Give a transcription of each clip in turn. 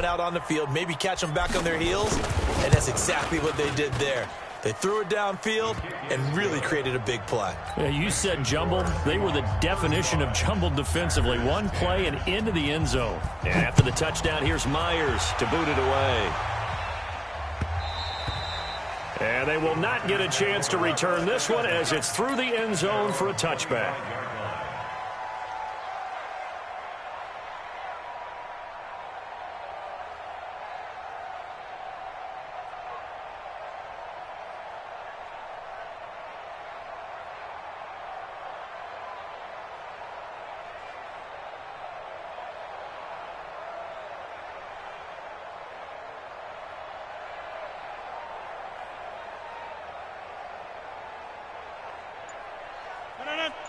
out on the field, maybe catch them back on their heels, and that's exactly what they did there. They threw it downfield and really created a big play. Yeah, you said jumbled. They were the definition of jumbled defensively. One play and into the end zone. And after the touchdown, here's Myers to boot it away. And they will not get a chance to return this one as it's through the end zone for a touchback.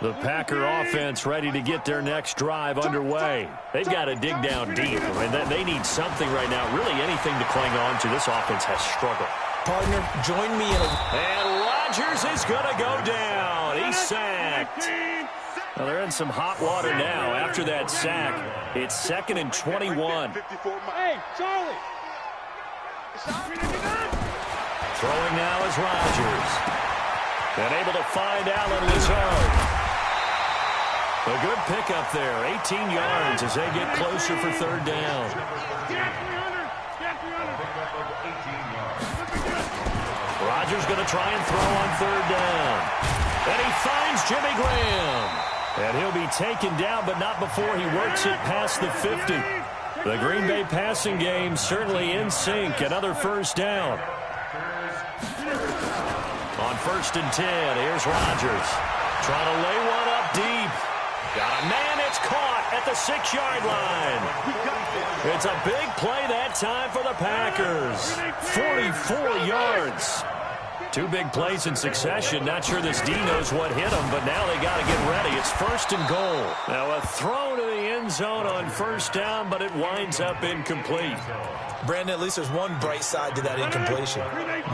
The Packer offense ready to get their next drive underway. They've got to dig down deep. I mean, they need something right now, really anything to cling on to. This offense has struggled. Partner, join me in a... And Rodgers is going to go down. He's sacked. Well, they're in some hot water now after that sack. It's 2nd and 21. Hey, Charlie. Throwing now is Rodgers. And able to find Allen Lazard. A good pickup there, 18 yards as they get closer for 3rd down. Rodgers going to try and throw on 3rd down. And he finds Jimmy Graham. And he'll be taken down, but not before he works it past the 50. The Green Bay passing game certainly in sync. Another 1st down. On 1st and 10, here's Rodgers. Trying to lay one up deep. Got a man, it's caught at the 6-yard line. It's a big play that time for the Packers. 44 yards. 2 big plays in succession. Not sure this D knows what hit him, but now they got to get ready. It's 1st and goal. Now a throw to the end zone on 1st down, but it winds up incomplete. Brandon, at least there's one bright side to that incompletion.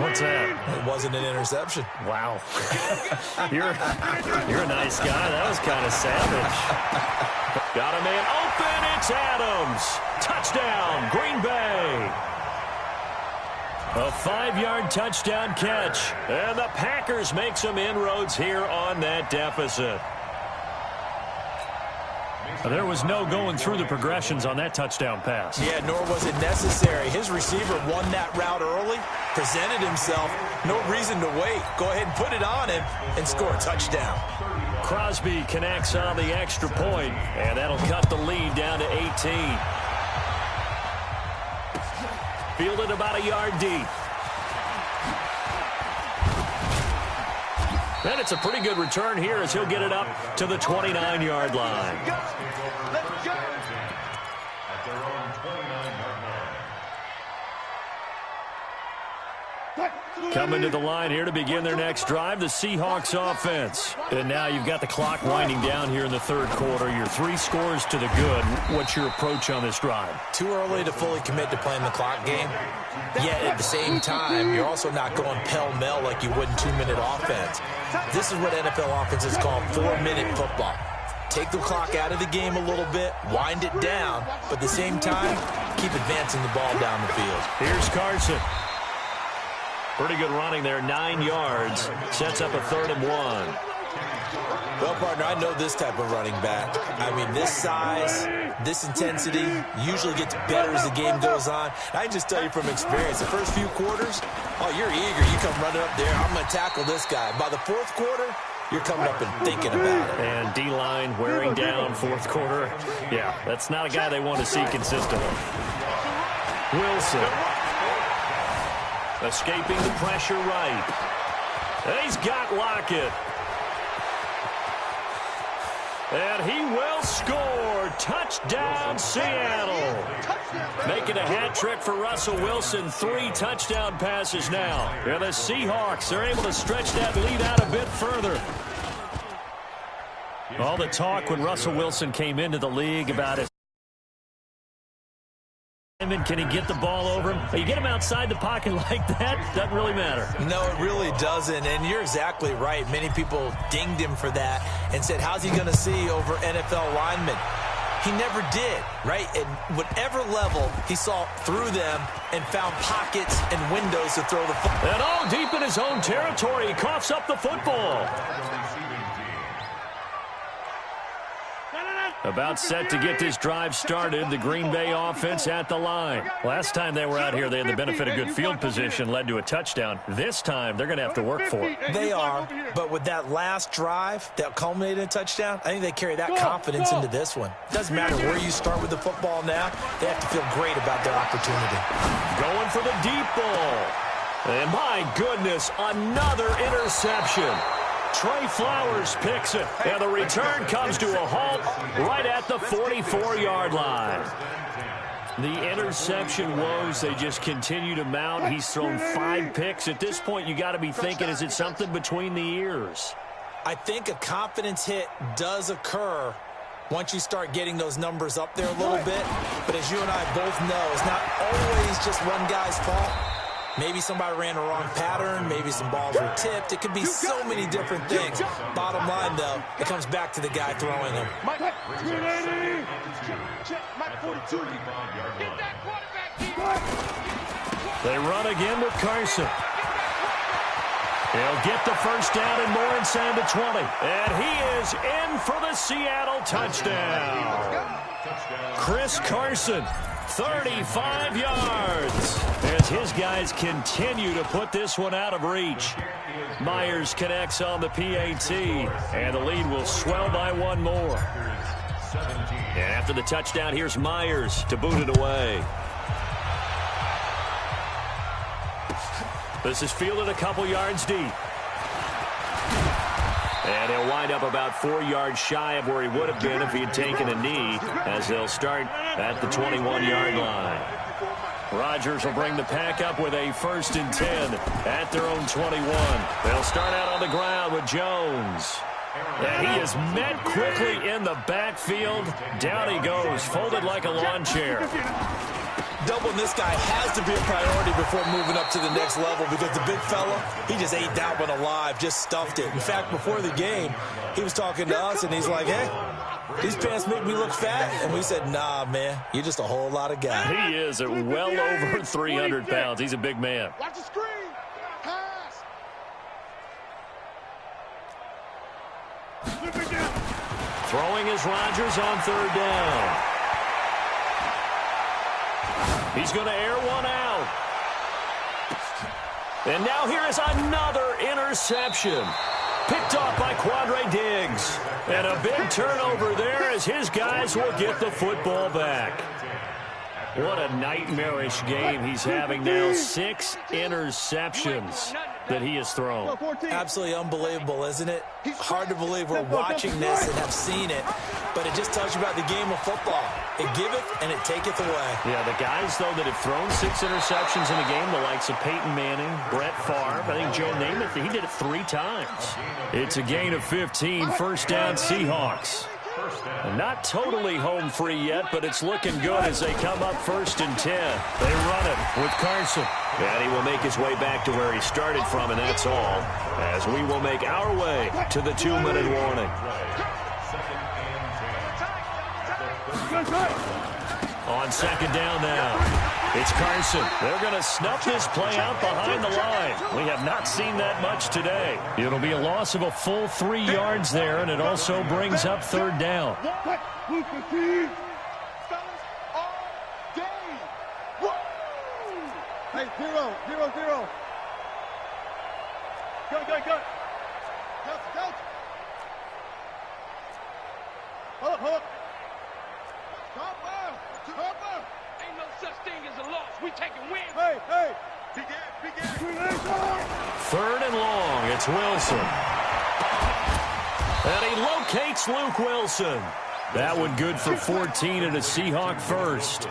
What's that? It wasn't an interception. Wow. You're a nice guy. That was kind of savage. Got a man open. It's Adams. Touchdown, Green Bay. A 5-yard touchdown catch. And the Packers make some inroads here on that deficit. There was no going through the progressions on that touchdown pass. Yeah, nor was it necessary. His receiver won that route early, presented himself. No reason to wait. Go ahead and put it on him and score a touchdown. Crosby connects on the extra point, and that'll cut the lead down to 18. Fielded about a yard deep. And it's a pretty good return here as he'll get it up to the 29-yard line. Let's go. Coming to the line here to begin their next drive, the Seahawks offense. And now you've got the clock winding down here in the 3rd quarter. You're 3 scores to the good. What's your approach on this drive? Too early to fully commit to playing the clock game. Yet at the same time, you're also not going pell-mell like you would in 2-minute offense. This is what NFL offenses call 4-minute football. Take the clock out of the game a little bit, wind it down, but at the same time, keep advancing the ball down the field. Here's Carson. Pretty good running there, 9 yards. Sets up a 3rd and 1. Well, partner, I know this type of running back. I mean, this size, this intensity usually gets better as the game goes on. I can just tell you from experience, the first few quarters, oh, you're eager. You come running up there, I'm going to tackle this guy. By the 4th quarter, you're coming up and thinking about it. And D-line wearing down 4th quarter. Yeah, that's not a guy they want to see consistently. Wilson. Escaping the pressure right. And he's got Lockett. And he will score. Touchdown, Seattle. Making a hat trick for Russell Wilson. 3 touchdown passes now. And the Seahawks are able to stretch that lead out a bit further. All the talk when Russell Wilson came into the league about it. Can he get the ball over him? You get him outside the pocket like that, doesn't really matter. No, it really doesn't, and you're exactly right. Many people dinged him for that and said, how's he going to see over NFL linemen? He never did, right? At whatever level, he saw through them and found pockets and windows to throw the football. And all deep in his own territory, he coughs up the football. About set to get this drive started, the Green Bay offense at the line. Last time they were out here, they had the benefit of good field position, led to a touchdown. This time, they're going to have to work for it. They are, but with that last drive that culminated in a touchdown, I think they carry that confidence into this one. It doesn't matter where you start with the football now. They have to feel great about their opportunity. Going for the deep ball. And my goodness, another interception. Trey Flowers picks it, and the return comes to a halt right at the 44-yard line. The interception woes, they just continue to mount. He's thrown 5 picks. At this point, you got to be thinking, is it something between the ears? I think a confidence hit does occur once you start getting those numbers up there a little bit. But as you and I both know, it's not always just one guy's fault. Maybe somebody ran the wrong pattern. Maybe some balls were tipped. It could be so many different things. Bottom line, though, it comes back to the guy throwing them. They run again with Carson. He'll get the first down and more inside the 20. And he is in for the Seattle touchdown. Chris Carson, 35 yards. As his guys continue to put this one out of reach. Myers connects on the PAT. And the lead will swell by one more. And after the touchdown, here's Myers to boot it away. This is fielded a couple yards deep. And he'll wind up about 4 yards shy of where he would have been if he had taken a knee, as they'll start at the 21-yard line. Rodgers will bring the pack up with a 1st and 10 at their own 21. They'll start out on the ground with Jones. And he is met quickly in the backfield. Down he goes, folded like a lawn chair. Doubling this guy has to be a priority before moving up to the next level, because the big fella, he just ate that one alive, just stuffed it. In fact, before the game, he was talking to us, and he's like, hey, these pants make me look fat. And we said, nah, man, you're just a whole lot of guy. He is at well over 300 pounds. He's a big man. Watch the screen. Pass. Throwing is Rodgers on 3rd down. He's going to air one out. And now here is another interception. Picked off by Quandre Diggs. And a big turnover there as his guys will get the football back. What a nightmarish game he's having now. 6 interceptions that he has thrown. Absolutely unbelievable, isn't it? Hard to believe we're watching this and have seen it, but it just tells you about the game of football. It giveth and it taketh away. Yeah, the guys, though, that have thrown 6 interceptions in a game, the likes of Peyton Manning, Brett Favre, I think Joe Namath, he did it 3 times. It's a gain of 15, 1st down Seahawks. Not totally home free yet, but it's looking good as they come up 1st and 10. They run it with Carson. And he will make his way back to where he started from, and that's all, as we will make our way to the 2-minute warning. On 2nd down now. It's Carson. They're going to snuff this play out behind the line. We have not seen that much today. It'll be a loss of a full 3 yards there, and it also brings up 3rd down. Hey, 0-0-0. Go. Coach. Hold up. Stop. Ain't no such thing as a loss. We taking wins. Hey. Begin. 3rd and long. It's Wilson. And he locates Luke Wilson. That one good for 14 and a Seahawk 1st.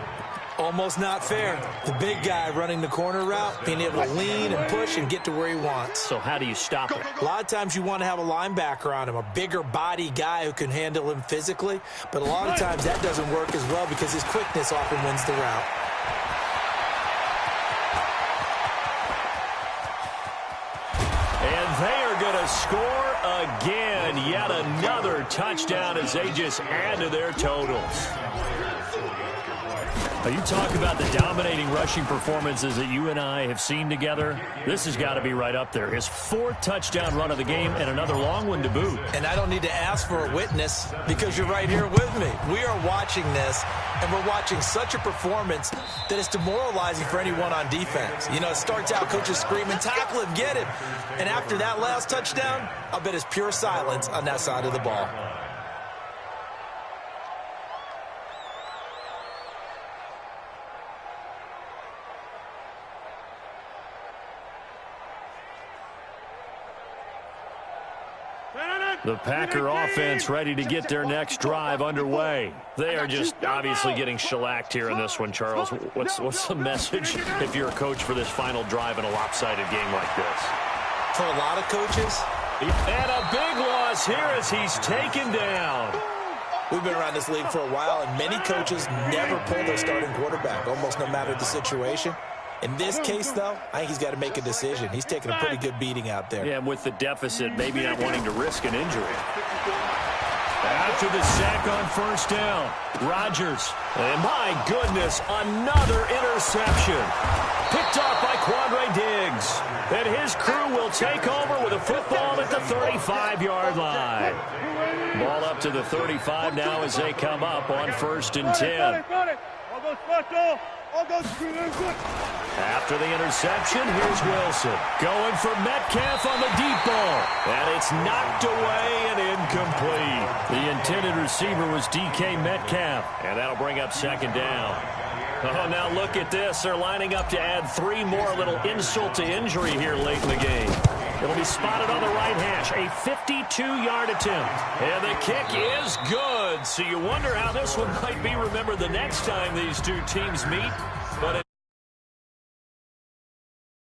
Almost not fair. The big guy running the corner route, being able to lean and push and get to where he wants. So how do you stop it? A lot of times you want to have a linebacker on him, a bigger body guy who can handle him physically. But a lot of times that doesn't work as well because his quickness often wins the route. And they are going to score again. Yet another touchdown as they just add to their totals. Now, you talk about the dominating rushing performances that you and I have seen together. This has got to be right up there. His 4th touchdown run of the game and another long one to boot. And I don't need to ask for a witness because you're right here with me. We are watching this, and we're watching such a performance that it's demoralizing for anyone on defense. You know, it starts out coaches screaming, tackle him, get him. And after that last touchdown, I'll bet it's pure silence on that side of the ball. The Packer offense ready to get their next drive underway. They are just obviously getting shellacked here in this one, Charles. What's the message if you're a coach for this final drive in a lopsided game like this? For a lot of coaches. And a big loss here as he's taken down. We've been around this league for a while, and many coaches never pull their starting quarterback, almost no matter the situation. In this case, though, I think he's got to make a decision. He's taking a pretty good beating out there. Yeah, and with the deficit, maybe not wanting to risk an injury. After the sack on first down, Rodgers. And my goodness, another interception. Picked off by Quandre Diggs. And his crew will take over with a football at the 35-yard line. Ball up to the 35 now as they come up on 1st and 10. After the interception, here's Wilson. Going for Metcalf on the deep ball. And it's knocked away and incomplete. The intended receiver was DK Metcalf. And that'll bring up 2nd down. Oh, now look at this. They're lining up to add 3 more, little insult to injury here late in the game. It'll be spotted on the right hash. A 52-yard attempt. And the kick is good. So you wonder how this one might be remembered the next time these two teams meet.